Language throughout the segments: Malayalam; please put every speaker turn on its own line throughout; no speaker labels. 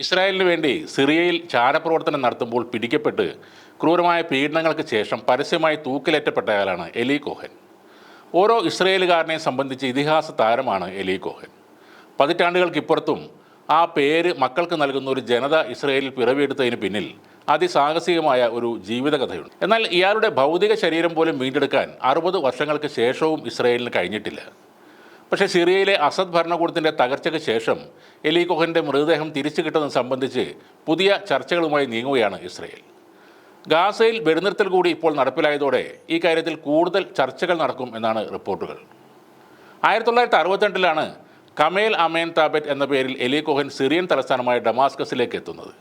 ഇസ്രായേലിന് വേണ്ടി സിറിയയിൽ ചാരപ്രവർത്തനം നടത്തുമ്പോൾ പിടിക്കപ്പെട്ട് ക്രൂരമായ പീഡനങ്ങൾക്ക് ശേഷം പരസ്യമായി തൂക്കിലേറ്റപ്പെട്ടയാളാണ് എലി കോഹൻ. ഓരോ ഇസ്രായേലുകാരനെ സംബന്ധിച്ച് ഇതിഹാസ താരമാണ് എലി കോഹൻ. പതിറ്റാണ്ടുകൾക്കിപ്പുറത്തും ആ പേര് മക്കൾക്ക് നൽകുന്ന ഒരു ജനത ഇസ്രായേലിൽ പിറവിയെടുത്തതിന് പിന്നിൽ അതിസാഹസികമായ ഒരു ജീവിതകഥയുണ്ട്. എന്നാൽ ഇയാളുടെ ഭൗതിക ശരീരം പോലും വീണ്ടെടുക്കാൻ 60 വർഷങ്ങൾക്ക് ശേഷവും ഇസ്രായേലിന് കഴിഞ്ഞിട്ടില്ല. പക്ഷേ സിറിയയിലെ അസദ് ഭരണകൂടത്തിൻ്റെ തകർച്ചയ്ക്ക് ശേഷം എലി കോഹൻ്റെ മൃതദേഹം തിരിച്ചു കിട്ടുന്നത് സംബന്ധിച്ച് പുതിയ ചർച്ചകളുമായി നീങ്ങുകയാണ് ഇസ്രായേൽ. ഗാസയിൽ വെടിനിർത്തൽ കൂടി ഇപ്പോൾ നടപ്പിലായതോടെ ഈ കാര്യത്തിൽ കൂടുതൽ ചർച്ചകൾ നടക്കും എന്നാണ് റിപ്പോർട്ടുകൾ. 1962 കമേൽ അമേൻ താബറ്റ് എന്ന പേരിൽ എലി കോഹൻ സിറിയൻ തലസ്ഥാനമായ ഡമാസ്കസിലേക്ക് എത്തുന്നത്.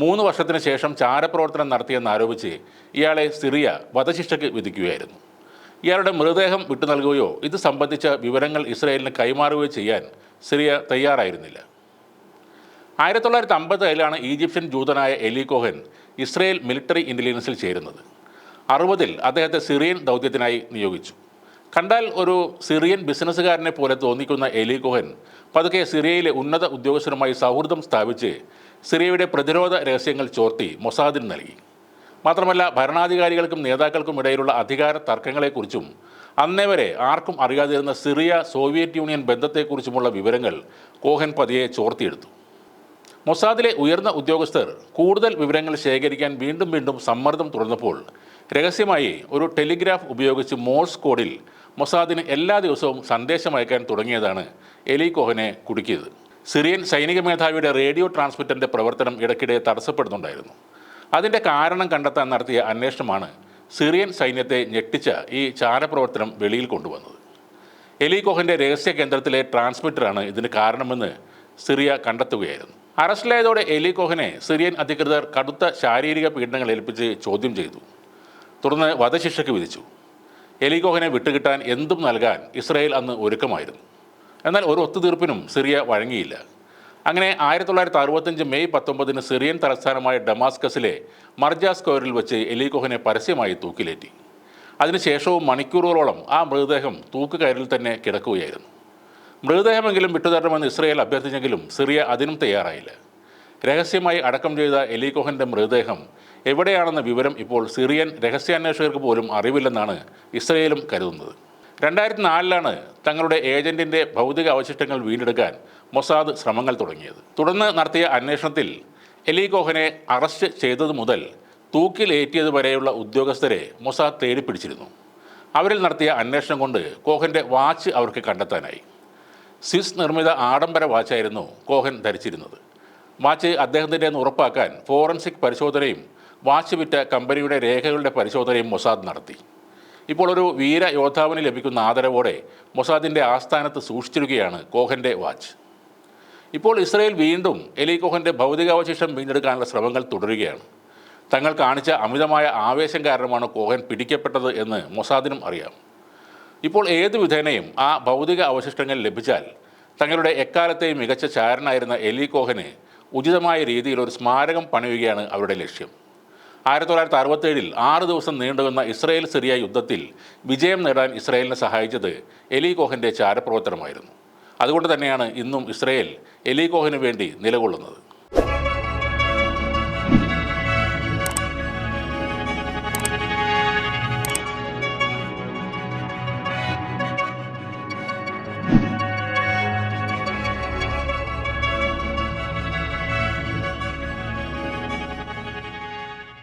3 വർഷത്തിന് ശേഷം ചാരപ്രവർത്തനം നടത്തിയെന്നാരോപിച്ച് ഇയാളെ സിറിയ വധശിക്ഷയ്ക്ക് വിധിക്കുകയായിരുന്നു. ഇയാളുടെ മൃതദേഹം വിട്ടു നൽകുകയോ ഇത് സംബന്ധിച്ച വിവരങ്ങൾ ഇസ്രായേലിന് കൈമാറുകയോ ചെയ്യാൻ സിറിയ തയ്യാറായിരുന്നില്ല. 1957 ഈജിപ്ഷ്യൻ ജൂതനായ എലി കോഹൻ ഇസ്രായേൽ മിലിറ്ററി ഇൻ്റലിജൻസിൽ ചേരുന്നത്. 60 അദ്ദേഹത്തെ സിറിയൻ ദൗത്യത്തിനായി നിയോഗിച്ചു. കണ്ടാൽ ഒരു സിറിയൻ ബിസിനസ്സുകാരനെ പോലെ തോന്നിക്കുന്ന എലി കോഹൻ പതുക്കെ സിറിയയിലെ ഉന്നത ഉദ്യോഗസ്ഥരുമായി സൗഹൃദം സ്ഥാപിച്ച് സിറിയയുടെ പ്രതിരോധ രഹസ്യങ്ങൾ ചോർത്തി മൊസാദിന് നൽകി. മാത്രമല്ല ഭരണാധികാരികൾക്കും നേതാക്കൾക്കും ഇടയിലുള്ള അധികാര തർക്കങ്ങളെക്കുറിച്ചും അന്നേ വരെ ആർക്കും അറിയാതിരുന്ന സിറിയ സോവിയറ്റ് യൂണിയൻ ബന്ധത്തെക്കുറിച്ചുമുള്ള വിവരങ്ങൾ കോഹൻ പതിയെ ചോർത്തിയെടുത്തു. മൊസാദിലെ ഉയർന്ന ഉദ്യോഗസ്ഥർ കൂടുതൽ വിവരങ്ങൾ ശേഖരിക്കാൻ വീണ്ടും സമ്മർദ്ദം തുടർന്നപ്പോൾ രഹസ്യമായി ഒരു ടെലിഗ്രാഫ് ഉപയോഗിച്ച് മോഴ്സ് കോഡിൽ മൊസാദിന് എല്ലാ ദിവസവും സന്ദേശം അയക്കാൻ തുടങ്ങിയതാണ് എലി കോഹനെ കുടുക്കിയത്. സിറിയൻ സൈനിക മേധാവിയുടെ റേഡിയോ ട്രാൻസ്മിറ്ററിൻ്റെ പ്രവർത്തനം ഇടയ്ക്കിടെ തടസ്സപ്പെടുന്നുണ്ടായിരുന്നു. അതിൻ്റെ കാരണം കണ്ടെത്താൻ നടത്തിയ അന്വേഷണമാണ് സിറിയൻ സൈന്യത്തെ ഞെട്ടിച്ച ഈ ചാരപ്രവർത്തനം വെളിയിൽ കൊണ്ടുവന്നത്. എലി കോഹൻ്റെ രഹസ്യ കേന്ദ്രത്തിലെ ട്രാൻസ്മിറ്ററാണ് ഇതിന് കാരണമെന്ന് സിറിയ കണ്ടെത്തുകയായിരുന്നു. അറസ്റ്റിലായതോടെ എലി കോഹനെ സിറിയൻ അധികൃതർ കടുത്ത ശാരീരിക പീഡനങ്ങൾ ഏൽപ്പിച്ച് ചോദ്യം ചെയ്തു. തുടർന്ന് വധശിക്ഷയ്ക്ക് വിധിച്ചു. എലി കോഹനെ വിട്ടുകിട്ടാൻ എന്തും നൽകാൻ ഇസ്രായേൽ അന്ന് ഒരുക്കമായിരുന്നു. എന്നാൽ ഒരു ഒത്തുതീർപ്പിനും സിറിയ വഴങ്ങിയില്ല. അങ്ങനെ 1965 മെയ് 19 സിറിയൻ തലസ്ഥാനമായ ഡമാസ്കസിലെ മർജ സ്ക്വയറിൽ വെച്ച് എലി കോഹനെ പരസ്യമായി തൂക്കിലേറ്റി. അതിനുശേഷവും മണിക്കൂറുകളോളം ആ മൃതദേഹം തൂക്കുകയറിൽ തന്നെ കിടക്കുകയായിരുന്നു. മൃതദേഹമെങ്കിലും വിട്ടുതരണമെന്ന് ഇസ്രായേൽ അഭ്യർത്ഥിച്ചെങ്കിലും സിറിയ അതിനും തയ്യാറായില്ല. രഹസ്യമായി അടക്കം ചെയ്ത എലി കോഹൻ്റെ മൃതദേഹം എവിടെയാണെന്ന വിവരം ഇപ്പോൾ സിറിയൻ രഹസ്യാന്വേഷകർക്ക് പോലും അറിവില്ലെന്നാണ് ഇസ്രായേലും കരുതുന്നത്. 2004 തങ്ങളുടെ ഏജന്റിൻ്റെ ഭൗതിക അവശിഷ്ടങ്ങൾ വീണ്ടെടുക്കാൻ മൊസാദ് ശ്രമങ്ങൾ തുടങ്ങിയത്. തുടർന്ന് നടത്തിയ അന്വേഷണത്തിൽ എലി കോഹനെ അറസ്റ്റ് ചെയ്തത് മുതൽ തൂക്കിലേറ്റിയത് വരെയുള്ള ഉദ്യോഗസ്ഥരെ മൊസാദ് തേടിപ്പിടിച്ചിരുന്നു. അവരിൽ നടത്തിയ അന്വേഷണം കൊണ്ട് കോഹൻ്റെ വാച്ച് അവർക്ക് കണ്ടെത്താനായി. സ്വിസ് നിർമ്മിത ആഡംബര വാച്ചായിരുന്നു കോഹൻ ധരിച്ചിരുന്നത്. വാച്ച് അദ്ദേഹത്തിൻ്റെന്ന് ഉറപ്പാക്കാൻ ഫോറൻസിക് പരിശോധനയും വാച്ച് വിറ്റ കമ്പനിയുടെ രേഖകളുടെ പരിശോധനയും മൊസാദ് നടത്തി. ഇപ്പോൾ ഒരു വീര യോദ്ധാവിന് ലഭിക്കുന്ന ആദരവോടെ മൊസാദിൻ്റെ ആസ്ഥാനത്ത് സൂക്ഷിച്ചിരിക്കുകയാണ് കോഹൻ്റെ വാച്ച്. ഇപ്പോൾ ഇസ്രായേൽ വീണ്ടും എലി കോഹൻ്റെ ഭൗതികാവശിഷ്ടം വീണ്ടെടുക്കാനുള്ള ശ്രമങ്ങൾ തുടരുകയാണ്. തങ്ങൾ കാണിച്ച അമിതമായ ആവേശം കാരണമാണ് കോഹൻ പിടിക്കപ്പെട്ടത് എന്ന് മൊസാദിനും അറിയാം. ഇപ്പോൾ ഏതു വിധേനയും ആ ഭൗതിക അവശിഷ്ടങ്ങൾ ലഭിച്ചാൽ തങ്ങളുടെ എക്കാലത്തെയും മികച്ച ചാരനായിരുന്ന എലി കോഹന് ഉചിതമായ രീതിയിൽ ഒരു സ്മാരകം പണിയുകയാണ് അവരുടെ ലക്ഷ്യം. 1967 6 ദിവസം നീണ്ടുവന്ന ഇസ്രായേൽ സിറിയ യുദ്ധത്തിൽ വിജയം നേടാൻ ഇസ്രായേലിനെ സഹായിച്ചത് എലി കോഹൻ്റെ ചാരപ്രവർത്തനമായിരുന്നു. അതുകൊണ്ട് തന്നെയാണ് ഇന്നും ഇസ്രായേൽ എലി കോഹന് വേണ്ടി നിലകൊള്ളുന്നത്.